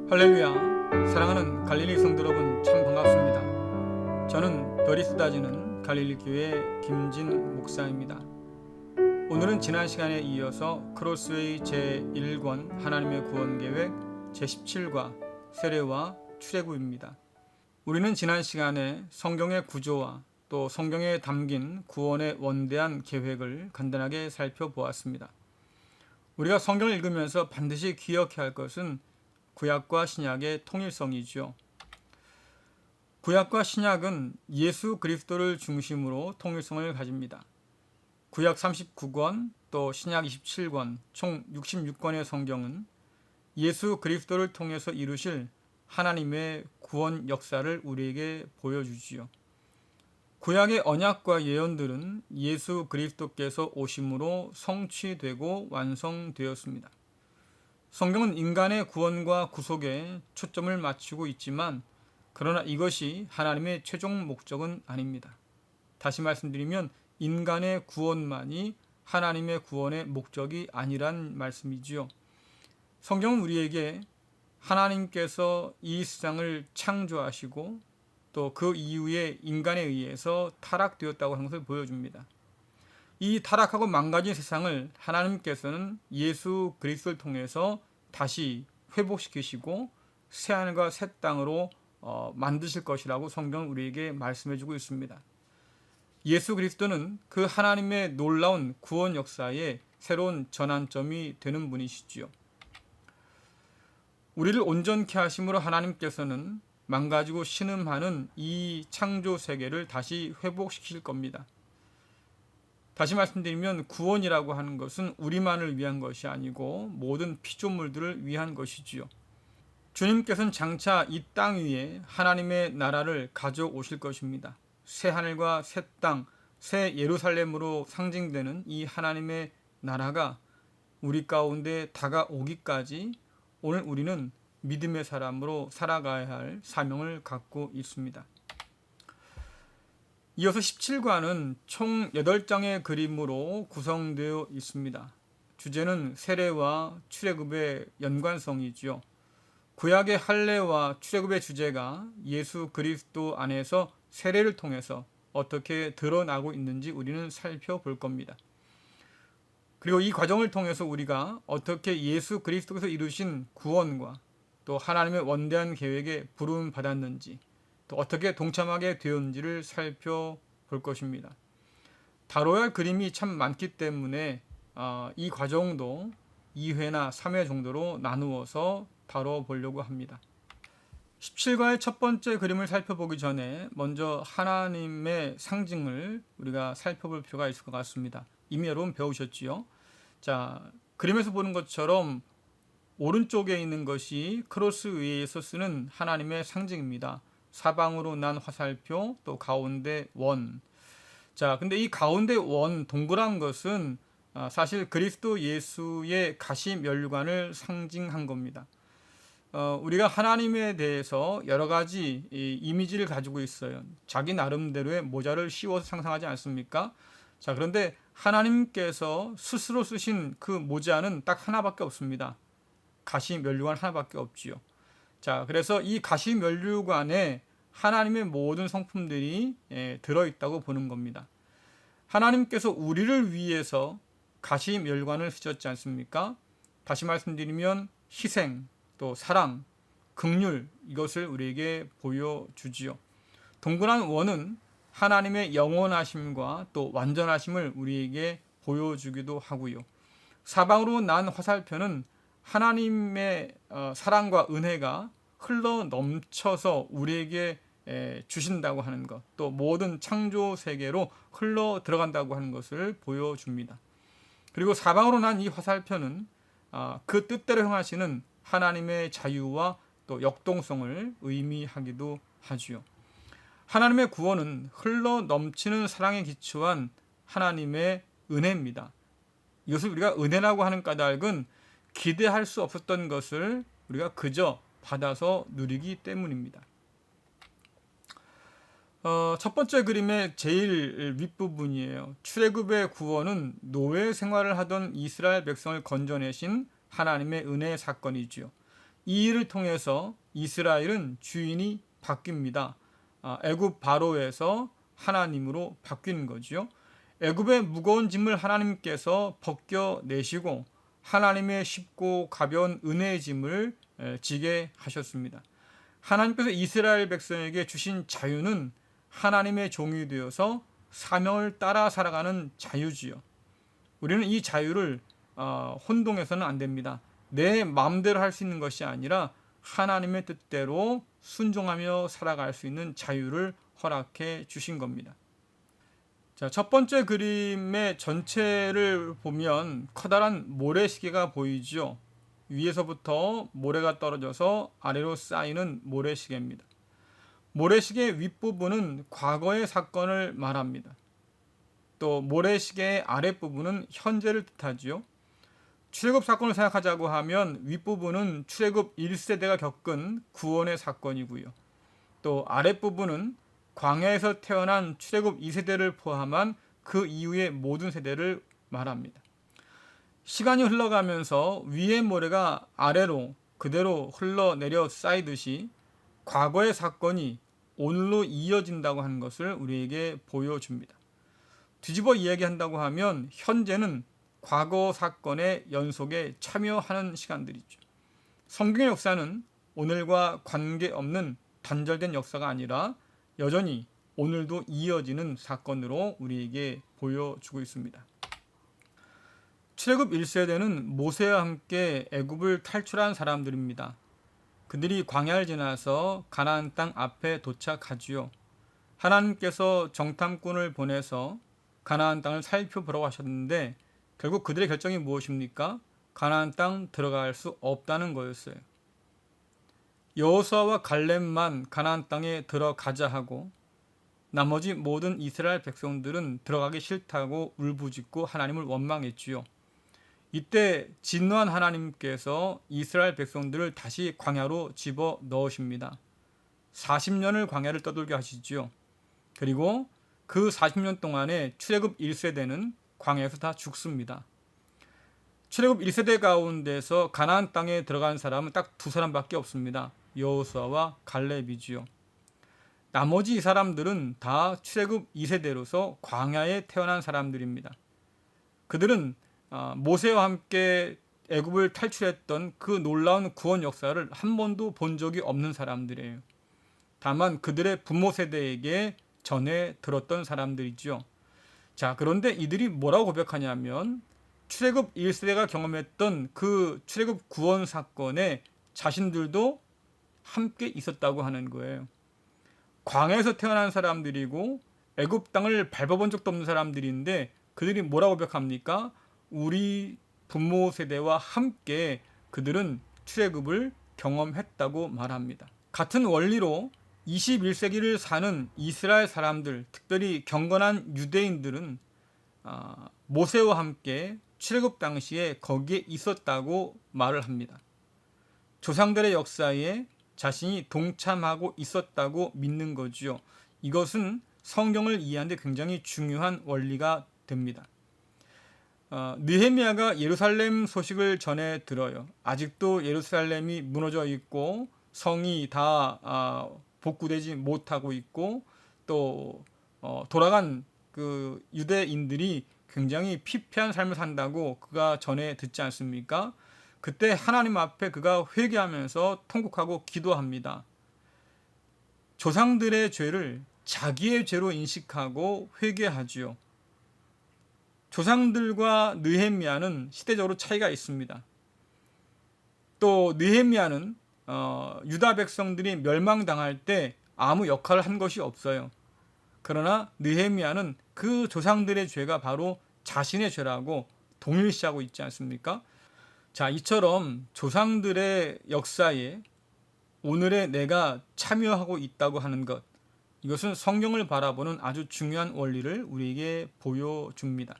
할렐루야. 사랑하는 갈릴리 성도 여러분, 참 반갑습니다. 저는 별이 쏟아지는 갈릴리 교회 김진 목사입니다. 오늘은 지난 시간에 이어서 크로스웨이 제1권 하나님의 구원 계획 제17과 세례와 출애굽입니다. 우리는 지난 시간에 성경의 구조와 또 성경에 담긴 구원의 원대한 계획을 간단하게 살펴보았습니다. 우리가 성경을 읽으면서 반드시 기억해야 할 것은 구약과 신약의 통일성이죠. 구약과 신약은 예수 그리스도를 중심으로 통일성을 가집니다. 구약 39권 또 신약 27권 총 66권의 성경은 예수 그리스도를 통해서 이루실 하나님의 구원 역사를 우리에게 보여주지요. 구약의 언약과 예언들은 예수 그리스도께서 오심으로 성취되고 완성되었습니다. 성경은 인간의 구원과 구속에 초점을 맞추고 있지만 그러나 이것이 하나님의 최종 목적은 아닙니다. 다시 말씀드리면 인간의 구원만이 하나님의 구원의 목적이 아니란 말씀이지요. 성경은 우리에게 하나님께서 이 세상을 창조하시고 또 그 이후에 인간에 의해서 타락되었다고 하는 것을 보여줍니다. 이 타락하고 망가진 세상을 하나님께서는 예수 그리스도를 통해서 다시 회복시키시고 새하늘과 새 땅으로 만드실 것이라고 성경은 우리에게 말씀해주고 있습니다. 예수 그리스도는 그 하나님의 놀라운 구원 역사의 새로운 전환점이 되는 분이시지요. 우리를 온전케 하심으로 하나님께서는 망가지고 신음하는 이 창조 세계를 다시 회복시킬 겁니다. 다시 말씀드리면 구원이라고 하는 것은 우리만을 위한 것이 아니고 모든 피조물들을 위한 것이지요. 주님께서는 장차 이 땅 위에 하나님의 나라를 가져오실 것입니다. 새 하늘과 새 땅, 새 예루살렘으로 상징되는 이 하나님의 나라가 우리 가운데 다가오기까지 오늘 우리는 믿음의 사람으로 살아가야 할 사명을 갖고 있습니다. 이어서 17과는 총 8장의 그림으로 구성되어 있습니다. 주제는 세례와 출애굽의 연관성이지요. 구약의 할례와 출애굽의 주제가 예수 그리스도 안에서 세례를 통해서 어떻게 드러나고 있는지 우리는 살펴볼 겁니다. 그리고 이 과정을 통해서 우리가 어떻게 예수 그리스도께서 이루신 구원과 또 하나님의 원대한 계획에 부름 받았는지 또 어떻게 동참하게 되었는지를 살펴볼 것입니다. 다뤄야 할 그림이 참 많기 때문에 이 과정도 2회나 3회 정도로 나누어서 다뤄보려고 합니다. 17과의 첫 번째 그림을 살펴보기 전에 먼저 하나님의 상징을 우리가 살펴볼 필요가 있을 것 같습니다. 이미 여러분 배우셨지요? 자, 그림에서 보는 것처럼 오른쪽에 있는 것이 크로스 위에서 쓰는 하나님의 상징입니다. 사방으로 난 화살표, 또 가운데 원. 자, 근데 이 가운데 원 동그란 것은 사실 그리스도 예수의 가시면류관을 상징한 겁니다. 우리가 하나님에 대해서 여러 가지 이미지를 가지고 있어요. 자기 나름대로의 모자를 씌워서 상상하지 않습니까? 자, 그런데 하나님께서 스스로 쓰신 그 모자는 딱 하나밖에 없습니다. 가시면류관 하나밖에 없지요. 자, 그래서 이 가시면류관에 하나님의 모든 성품들이 들어있다고 보는 겁니다. 하나님께서 우리를 위해서 가시면류관을 쓰셨지 않습니까? 다시 말씀드리면 희생, 또 사랑, 긍휼 이것을 우리에게 보여주지요. 동그란 원은 하나님의 영원하심과 또 완전하심을 우리에게 보여주기도 하고요. 사방으로 난 화살표는 하나님의 사랑과 은혜가 흘러 넘쳐서 우리에게 주신다고 하는 것, 또 모든 창조 세계로 흘러 들어간다고 하는 것을 보여줍니다. 그리고 사방으로 난 이 화살표는 그 뜻대로 행하시는 하나님의 자유와 또 역동성을 의미하기도 하지요. 하나님의 구원은 흘러 넘치는 사랑에 기초한 하나님의 은혜입니다. 이것을 우리가 은혜라고 하는 까닭은 기대할 수 없었던 것을 우리가 그저 받아서 누리기 때문입니다. 첫 번째 그림의 제일 윗부분이에요. 출애굽의 구원은 노예 생활을 하던 이스라엘 백성을 건져내신 하나님의 은혜의 사건이지요. 이 일을 통해서 이스라엘은 주인이 바뀝니다. 애굽 바로에서 하나님으로 바뀌는 거죠. 애굽의 무거운 짐을 하나님께서 벗겨내시고 하나님의 쉽고 가벼운 은혜의 짐을 지게 하셨습니다. 하나님께서 이스라엘 백성에게 주신 자유는 하나님의 종이 되어서 사명을 따라 살아가는 자유지요. 우리는 이 자유를 혼동해서는 안 됩니다. 내 마음대로 할 수 있는 것이 아니라 하나님의 뜻대로 순종하며 살아갈 수 있는 자유를 허락해 주신 겁니다. 자, 첫 번째 그림의 전체를 보면 커다란 모래시계가 보이죠. 위에서부터 모래가 떨어져서 아래로 쌓이는 모래시계입니다. 모래시계 윗부분은 과거의 사건을 말합니다. 또 모래시계의 아랫부분은 현재를 뜻하지요. 출애굽 사건을 생각하자고 하면 윗부분은 출애굽 1세대가 겪은 구원의 사건이고요. 또 아랫부분은 광야에서 태어난 출애굽 2세대를 포함한 그 이후의 모든 세대를 말합니다. 시간이 흘러가면서 위의 모래가 아래로 그대로 흘러내려 쌓이듯이 과거의 사건이 오늘로 이어진다고 하는 것을 우리에게 보여줍니다. 뒤집어 이야기한다고 하면 현재는 과거 사건의 연속에 참여하는 시간들이죠. 성경의 역사는 오늘과 관계없는 단절된 역사가 아니라 여전히 오늘도 이어지는 사건으로 우리에게 보여주고 있습니다. 출애굽 1세대는 모세와 함께 애굽을 탈출한 사람들입니다. 그들이 광야를 지나서 가나안 땅 앞에 도착하지요. 하나님께서 정탐꾼을 보내서 가나안 땅을 살펴보라고 하셨는데 결국 그들의 결정이 무엇입니까? 가나안 땅 들어갈 수 없다는 거였어요. 여호수아와 갈렙만 가나안 땅에 들어가자 하고 나머지 모든 이스라엘 백성들은 들어가기 싫다고 울부짖고 하나님을 원망했지요. 이때 진노한 하나님께서 이스라엘 백성들을 다시 광야로 집어 넣으십니다. 40년을 광야를 떠돌게 하시지요. 그리고 그 40년 동안에 출애굽 1세대는 광야에서 다 죽습니다. 출애굽 1세대 가운데서 가나안 땅에 들어간 사람은 딱 두 사람밖에 없습니다. 여호수아와 갈렙이지요. 나머지 이 사람들은 다 출애굽 2세대로서 광야에 태어난 사람들입니다. 그들은 모세와 함께 애굽을 탈출했던 그 놀라운 구원 역사를 한 번도 본 적이 없는 사람들이에요. 다만 그들의 부모 세대에게 전해 들었던 사람들이죠. 자, 그런데 이들이 뭐라고 고백하냐면 출애굽 1세대가 경험했던 그 출애굽 구원 사건에 자신들도 함께 있었다고 하는 거예요. 광야에서 태어난 사람들이고 애굽 땅을 밟아본 적도 없는 사람들인데 그들이 뭐라고 고백합니까? 우리 부모 세대와 함께 그들은 출애굽을 경험했다고 말합니다. 같은 원리로 21세기를 사는 이스라엘 사람들, 특별히 경건한 유대인들은 모세와 함께 출애굽 당시에 거기에 있었다고 말을 합니다. 조상들의 역사에 자신이 동참하고 있었다고 믿는 거지요. 이것은 성경을 이해하는 데 굉장히 중요한 원리가 됩니다. 느헤미야가 예루살렘 소식을 전해 들어요. 아직도 예루살렘이 무너져 있고 성이 다 복구되지 못하고 있고 또 돌아간 그 유대인들이 굉장히 피폐한 삶을 산다고 그가 전해 듣지 않습니까? 그때 하나님 앞에 그가 회개하면서 통곡하고 기도합니다. 조상들의 죄를 자기의 죄로 인식하고 회개하지요. 조상들과 느헤미야는 시대적으로 차이가 있습니다. 또 느헤미야는 유다 백성들이 멸망당할 때 아무 역할을 한 것이 없어요. 그러나 느헤미야는 그 조상들의 죄가 바로 자신의 죄라고 동일시하고 있지 않습니까? 자, 이처럼 조상들의 역사에 오늘의 내가 참여하고 있다고 하는 것, 이것은 성경을 바라보는 아주 중요한 원리를 우리에게 보여줍니다.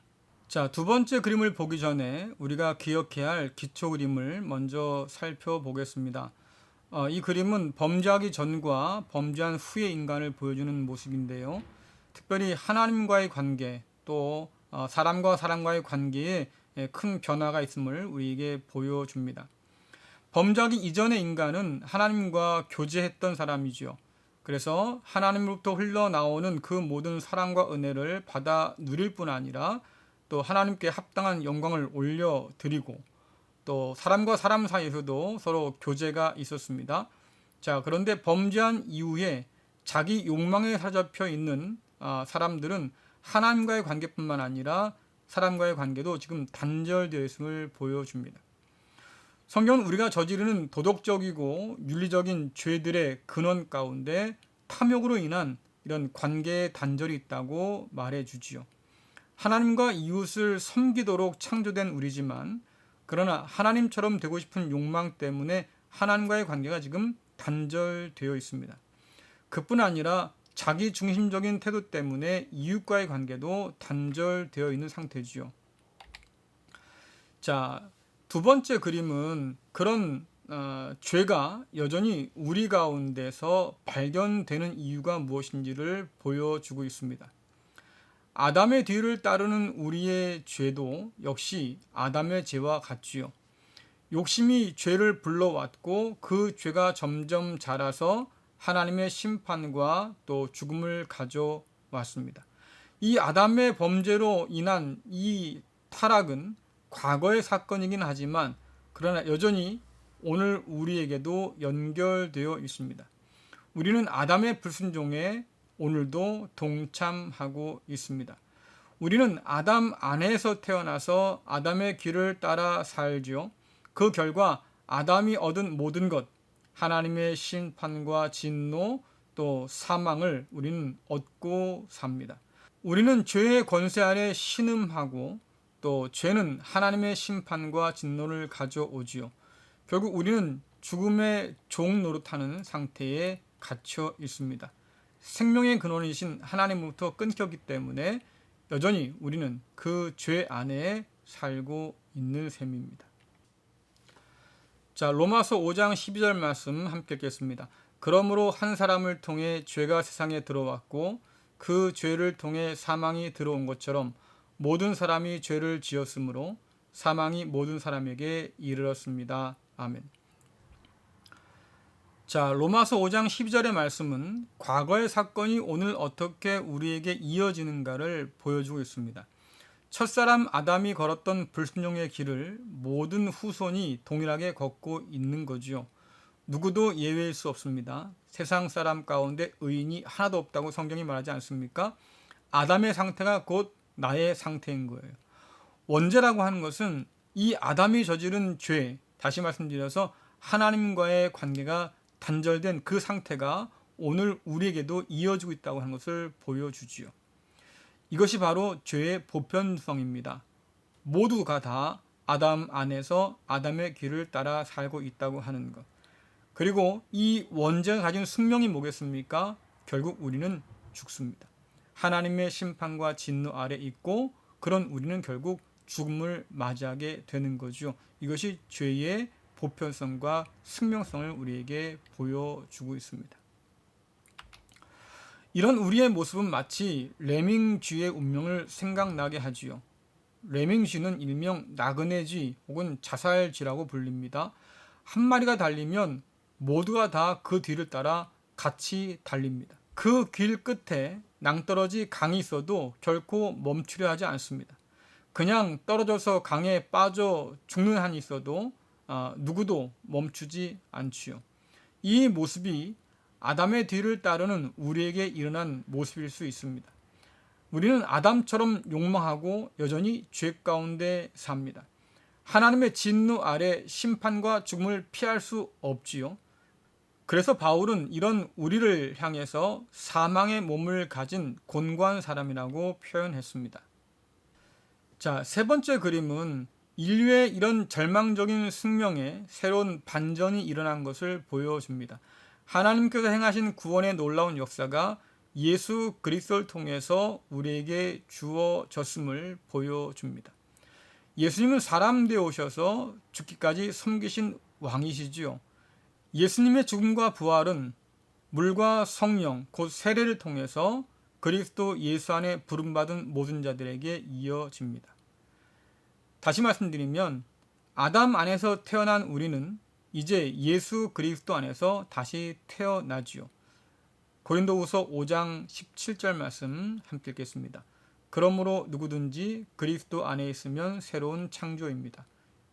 자, 두 번째 그림을 보기 전에 우리가 기억해야 할 기초 그림을 먼저 살펴보겠습니다. 이 그림은 범죄하기 전과 범죄한 후의 인간을 보여주는 모습인데요. 특별히 하나님과의 관계, 또 사람과 사람과의 관계에 큰 변화가 있음을 우리에게 보여줍니다. 범죄하기 이전의 인간은 하나님과 교제했던 사람이죠. 그래서 하나님으로부터 흘러나오는 그 모든 사랑과 은혜를 받아 누릴 뿐 아니라 또 하나님께 합당한 영광을 올려드리고 또 사람과 사람 사이에서도 서로 교제가 있었습니다. 자, 그런데 범죄한 이후에 자기 욕망에 사로잡혀 있는 사람들은 하나님과의 관계뿐만 아니라 사람과의 관계도 지금 단절되어 있음을 보여줍니다. 성경은 우리가 저지르는 도덕적이고 윤리적인 죄들의 근원 가운데 탐욕으로 인한 이런 관계의 단절이 있다고 말해주지요. 하나님과 이웃을 섬기도록 창조된 우리지만 그러나 하나님처럼 되고 싶은 욕망 때문에 하나님과의 관계가 지금 단절되어 있습니다. 그뿐 아니라 자기 중심적인 태도 때문에 이웃과의 관계도 단절되어 있는 상태지요. 자, 두 번째 그림은 그런 죄가 여전히 우리 가운데서 발견되는 이유가 무엇인지를 보여주고 있습니다. 아담의 뒤를 따르는 우리의 죄도 역시 아담의 죄와 같지요. 욕심이 죄를 불러왔고 그 죄가 점점 자라서 하나님의 심판과 또 죽음을 가져왔습니다. 이 아담의 범죄로 인한 이 타락은 과거의 사건이긴 하지만 그러나 여전히 오늘 우리에게도 연결되어 있습니다. 우리는 아담의 불순종에 오늘도 동참하고 있습니다. 우리는 아담 안에서 태어나서 아담의 길을 따라 살지요. 그 결과 아담이 얻은 모든 것, 하나님의 심판과 진노 또 사망을 우리는 얻고 삽니다. 우리는 죄의 권세 아래 신음하고 또 죄는 하나님의 심판과 진노를 가져오지요. 결국 우리는 죽음의 종 노릇하는 상태에 갇혀 있습니다. 생명의 근원이신 하나님으로부터 끊겼기 때문에 여전히 우리는 그 죄 안에 살고 있는 셈입니다. 자, 로마서 5장 12절 말씀 함께 읽겠습니다. 그러므로 한 사람을 통해 죄가 세상에 들어왔고 그 죄를 통해 사망이 들어온 것처럼 모든 사람이 죄를 지었으므로 사망이 모든 사람에게 이르렀습니다. 아멘. 자, 로마서 5장 12절의 말씀은 과거의 사건이 오늘 어떻게 우리에게 이어지는가를 보여주고 있습니다. 첫사람 아담이 걸었던 불순종의 길을 모든 후손이 동일하게 걷고 있는 거지요. 누구도 예외일 수 없습니다. 세상 사람 가운데 의인이 하나도 없다고 성경이 말하지 않습니까? 아담의 상태가 곧 나의 상태인 거예요. 원죄라고 하는 것은 이 아담이 저지른 죄, 다시 말씀드려서 하나님과의 관계가 단절된 그 상태가 오늘 우리에게도 이어지고 있다고 하는 것을 보여주지요. 이것이 바로 죄의 보편성입니다. 모두가 다 아담 안에서 아담의 길을 따라 살고 있다고 하는 것. 그리고 이 원죄가 가진 숙명이 뭐겠습니까? 결국 우리는 죽습니다. 하나님의 심판과 진노 아래 있고 그런 우리는 결국 죽음을 맞이하게 되는 거죠. 이것이 죄의 보편성과 숙명성을 우리에게 보여주고 있습니다. 이런 우리의 모습은 마치 레밍쥐의 운명을 생각나게 하지요. 레밍쥐는 일명 나그네쥐 혹은 자살쥐라고 불립니다. 한 마리가 달리면 모두가 다 그 뒤를 따라 같이 달립니다. 그 길 끝에 낭떠러지 강이 있어도 결코 멈추려 하지 않습니다. 그냥 떨어져서 강에 빠져 죽는 한이 있어도 누구도 멈추지 않지요. 이 모습이 아담의 뒤를 따르는 우리에게 일어난 모습일 수 있습니다. 우리는 아담처럼 욕망하고 여전히 죄 가운데 삽니다. 하나님의 진노 아래 심판과 죽음을 피할 수 없지요. 그래서 바울은 이런 우리를 향해서 사망의 몸을 가진 곤고한 사람이라고 표현했습니다. 자, 세 번째 그림은 인류의 이런 절망적인 숙명에 새로운 반전이 일어난 것을 보여줍니다. 하나님께서 행하신 구원의 놀라운 역사가 예수 그리스도를 통해서 우리에게 주어졌음을 보여줍니다. 예수님은 사람 되어 오셔서 죽기까지 섬기신 왕이시지요. 예수님의 죽음과 부활은 물과 성령 곧 세례를 통해서 그리스도 예수 안에 부름받은 모든 자들에게 이어집니다. 다시 말씀드리면 아담 안에서 태어난 우리는 이제 예수 그리스도 안에서 다시 태어나지요. 고린도후서 5장 17절 말씀 함께 읽겠습니다. 그러므로 누구든지 그리스도 안에 있으면 새로운 창조입니다.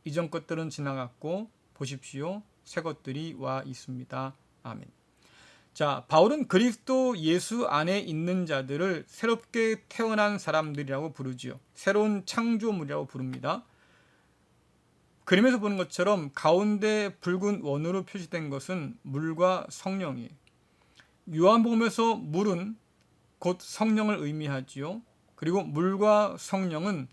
이전 것들은 지나갔고 보십시오. 새 것들이 와 있습니다. 아멘. 자, 바울은 그리스도 예수 안에 있는 자들을 새롭게 태어난 사람들이라고 부르지요. 새로운 창조물이라고 부릅니다. 그림에서 보는 것처럼 가운데 붉은 원으로 표시된 것은 물과 성령이에요. 요한복음에서 물은 곧 성령을 의미하지요. 그리고 물과 성령은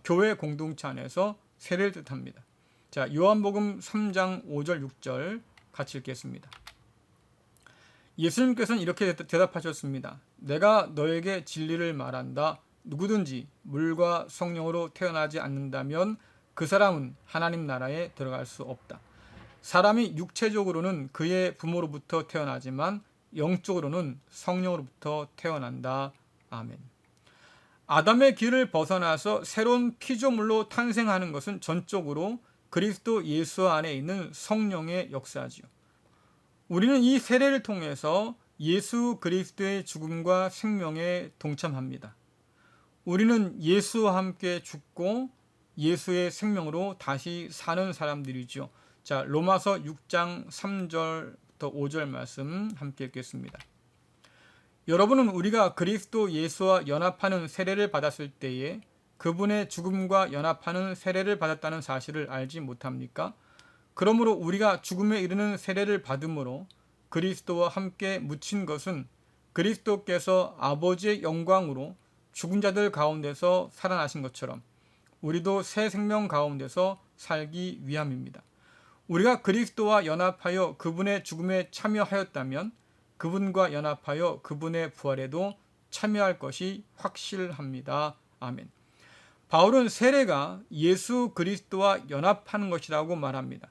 교회 공동체 안에서 세례를 뜻합니다. 자, 요한복음 3장 5절 6절 같이 읽겠습니다. 예수님께서는 이렇게 대답하셨습니다. 내가 너에게 진리를 말한다. 누구든지 물과 성령으로 태어나지 않는다면 그 사람은 하나님 나라에 들어갈 수 없다. 사람이 육체적으로는 그의 부모로부터 태어나지만 영적으로는 성령으로부터 태어난다. 아멘. 아담의 길을 벗어나서 새로운 피조물로 탄생하는 것은 전적으로 그리스도 예수 안에 있는 성령의 역사지요. 우리는 이 세례를 통해서 예수 그리스도의 죽음과 생명에 동참합니다. 우리는 예수와 함께 죽고 예수의 생명으로 다시 사는 사람들이죠. 자, 로마서 6장 3절부터 5절 말씀 함께 읽겠습니다. 여러분은 우리가 그리스도 예수와 연합하는 세례를 받았을 때에 그분의 죽음과 연합하는 세례를 받았다는 사실을 알지 못합니까? 그러므로 우리가 죽음에 이르는 세례를 받음으로 그리스도와 함께 묻힌 것은 그리스도께서 아버지의 영광으로 죽은 자들 가운데서 살아나신 것처럼 우리도 새 생명 가운데서 살기 위함입니다. 우리가 그리스도와 연합하여 그분의 죽음에 참여하였다면 그분과 연합하여 그분의 부활에도 참여할 것이 확실합니다. 아멘. 바울은 세례가 예수 그리스도와 연합하는 것이라고 말합니다.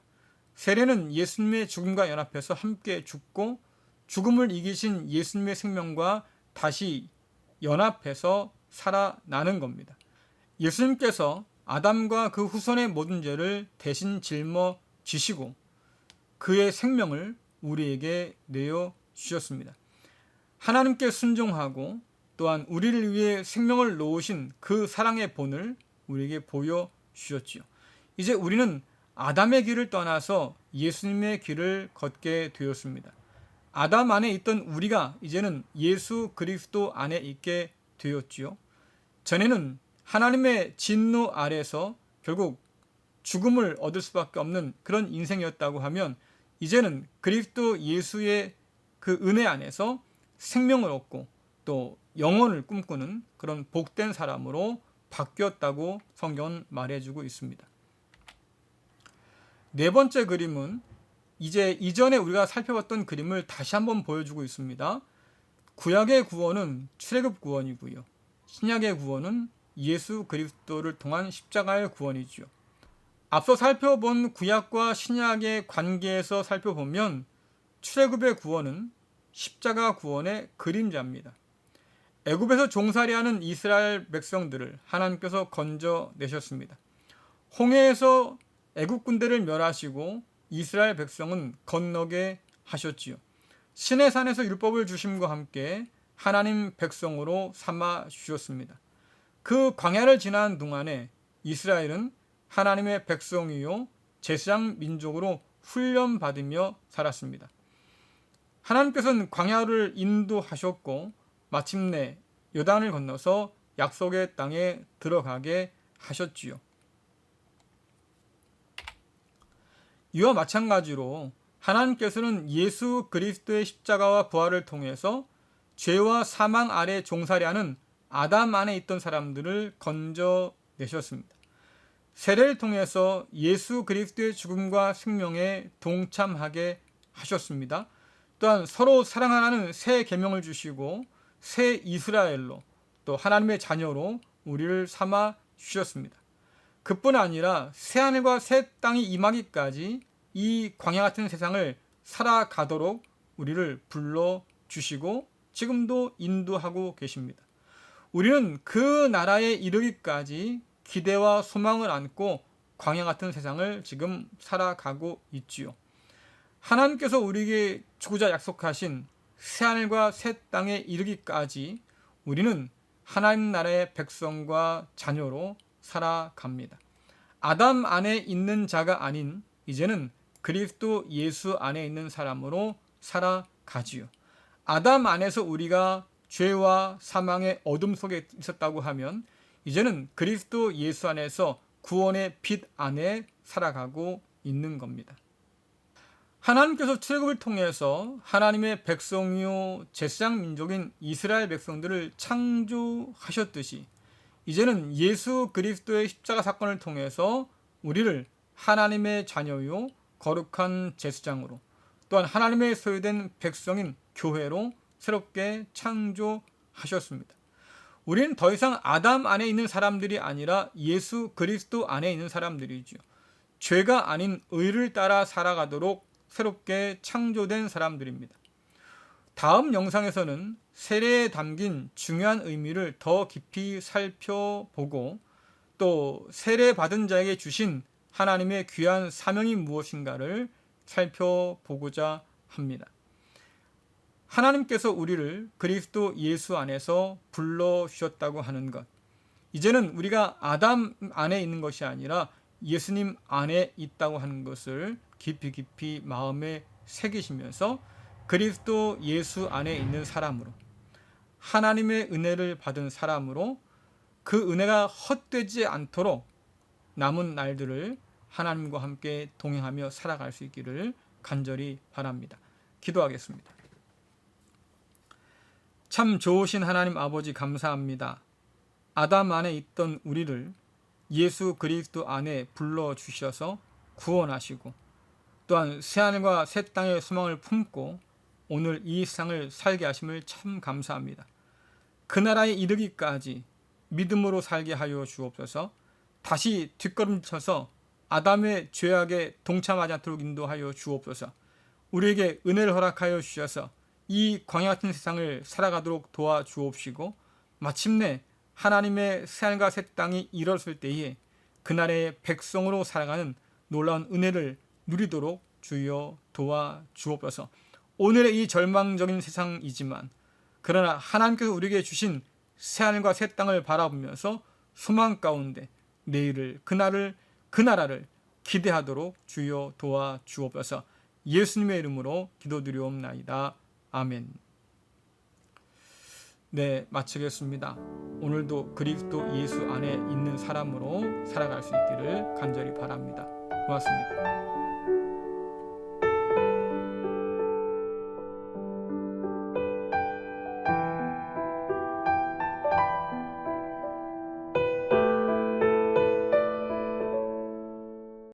세례는 예수님의 죽음과 연합해서 함께 죽고 죽음을 이기신 예수님의 생명과 다시 연합해서 살아나는 겁니다. 예수님께서 아담과 그 후손의 모든 죄를 대신 짊어지시고 그의 생명을 우리에게 내어 주셨습니다. 하나님께 순종하고 또한 우리를 위해 생명을 놓으신 그 사랑의 본을 우리에게 보여주셨지요. 이제 우리는 아담의 길을 떠나서 예수님의 길을 걷게 되었습니다. 아담 안에 있던 우리가 이제는 예수 그리스도 안에 있게 되었지요. 전에는 하나님의 진노 아래서 결국 죽음을 얻을 수밖에 없는 그런 인생이었다고 하면 이제는 그리스도 예수의 그 은혜 안에서 생명을 얻고 또 영혼을 꿈꾸는 그런 복된 사람으로 바뀌었다고 성경은 말해주고 있습니다. 네 번째 그림은 이제 이전에 우리가 살펴봤던 그림을 다시 한번 보여주고 있습니다. 구약의 구원은 출애굽 구원이고요. 신약의 구원은 예수 그리스도를 통한 십자가의 구원이지요. 앞서 살펴본 구약과 신약의 관계에서 살펴보면 출애굽의 구원은 십자가 구원의 그림자입니다. 애굽에서 종살이하는 이스라엘 백성들을 하나님께서 건져내셨습니다. 홍해에서 애굽 군대를 멸하시고 이스라엘 백성은 건너게 하셨지요. 시내산에서 율법을 주심과 함께 하나님 백성으로 삼아 주셨습니다. 그 광야를 지난 동안에 이스라엘은 하나님의 백성이요 제사장 민족으로 훈련받으며 살았습니다. 하나님께서는 광야를 인도하셨고 마침내 요단을 건너서 약속의 땅에 들어가게 하셨지요. 이와 마찬가지로 하나님께서는 예수 그리스도의 십자가와 부활을 통해서 죄와 사망 아래 종살이하는 아담 안에 있던 사람들을 건져내셨습니다. 세례를 통해서 예수 그리스도의 죽음과 생명에 동참하게 하셨습니다. 또한 서로 사랑하라는 새 계명을 주시고 새 이스라엘로 또 하나님의 자녀로 우리를 삼아 주셨습니다. 그뿐 아니라 새하늘과 새 땅이 임하기까지 이 광야 같은 세상을 살아가도록 우리를 불러주시고 지금도 인도하고 계십니다. 우리는 그 나라에 이르기까지 기대와 소망을 안고 광야 같은 세상을 지금 살아가고 있지요. 하나님께서 우리에게 주고자 약속하신 새하늘과 새 땅에 이르기까지 우리는 하나님 나라의 백성과 자녀로 살아갑니다. 아담 안에 있는 자가 아닌 이제는 그리스도 예수 안에 있는 사람으로 살아가지요. 아담 안에서 우리가 죄와 사망의 어둠 속에 있었다고 하면 이제는 그리스도 예수 안에서 구원의 빛 안에 살아가고 있는 겁니다. 하나님께서 출애굽을 통해서 하나님의 백성이요 제사장 민족인 이스라엘 백성들을 창조하셨듯이 이제는 예수 그리스도의 십자가 사건을 통해서 우리를 하나님의 자녀요 거룩한 제사장으로 또한 하나님의 소유된 백성인 교회로 새롭게 창조하셨습니다. 우리는 더 이상 아담 안에 있는 사람들이 아니라 예수 그리스도 안에 있는 사람들이죠. 죄가 아닌 의를 따라 살아가도록 새롭게 창조된 사람들입니다. 다음 영상에서는 세례에 담긴 중요한 의미를 더 깊이 살펴보고 또 세례 받은 자에게 주신 하나님의 귀한 사명이 무엇인가를 살펴보고자 합니다. 하나님께서 우리를 그리스도 예수 안에서 불러주셨다고 하는 것, 이제는 우리가 아담 안에 있는 것이 아니라 예수님 안에 있다고 하는 것을 깊이 마음에 새기시면서 그리스도 예수 안에 있는 사람으로 하나님의 은혜를 받은 사람으로 그 은혜가 헛되지 않도록 남은 날들을 하나님과 함께 동행하며 살아갈 수 있기를 간절히 바랍니다. 기도하겠습니다. 참 좋으신 하나님 아버지 감사합니다. 아담 안에 있던 우리를 예수 그리스도 안에 불러주셔서 구원하시고 또한 새하늘과 새 땅의 소망을 품고 오늘 이 세상을 살게 하심을 참 감사합니다. 그 나라에 이르기까지 믿음으로 살게 하여 주옵소서. 다시 뒷걸음쳐서 아담의 죄악에 동참하지 않도록 인도하여 주옵소서. 우리에게 은혜를 허락하여 주셔서 이 광야 같은 세상을 살아가도록 도와주옵시고 마침내 하나님의 새하늘과 새 땅이 이뤘을 때에 그날의 백성으로 살아가는 놀라운 은혜를 누리도록 주여 도와주옵소서. 오늘의 이 절망적인 세상이지만 그러나 하나님께서 우리에게 주신 새하늘과 새 땅을 바라보면서 소망 가운데 내일을 그날을 그 나라를 기대하도록 주여 도와주옵소서. 예수님의 이름으로 기도드리옵나이다. 아멘. 네, 마치겠습니다. 오늘도 그리스도 예수 안에 있는 사람으로 살아갈 수 있기를 간절히 바랍니다. 고맙습니다.